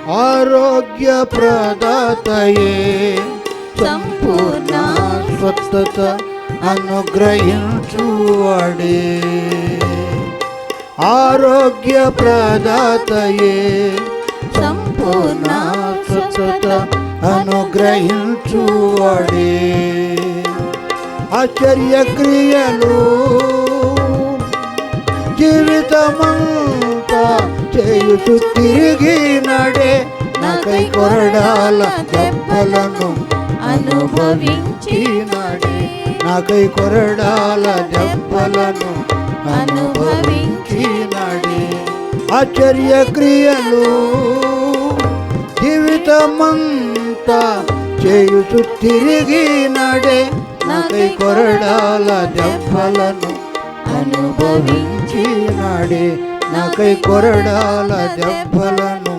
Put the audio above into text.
ఆరోగ్య ప్రదాతయే సంపూర్ణ స్వస్థత అనుగ్రహించువాడే. ఆరోగ్య ప్రదాతయే సంపూర్ణ స్వస్థత అనుగ్రహించువాడే. ఆశ్చర్య క్రియలు జీవితమంతా చేయుచు తిరిగినడే. నాకై కొరడాల దెబ్బలను అనుభవించినడే. నాకై కొరడాల దెబ్బలను అనుభవించినడే. ఆశ్చర్య క్రియలు జీవితమంతా చేయుచు తిరిగినడే. నాకై కొరడాల దెబ్బలను అనుభవించినడే. నాకై కొరడాల దెబ్బలను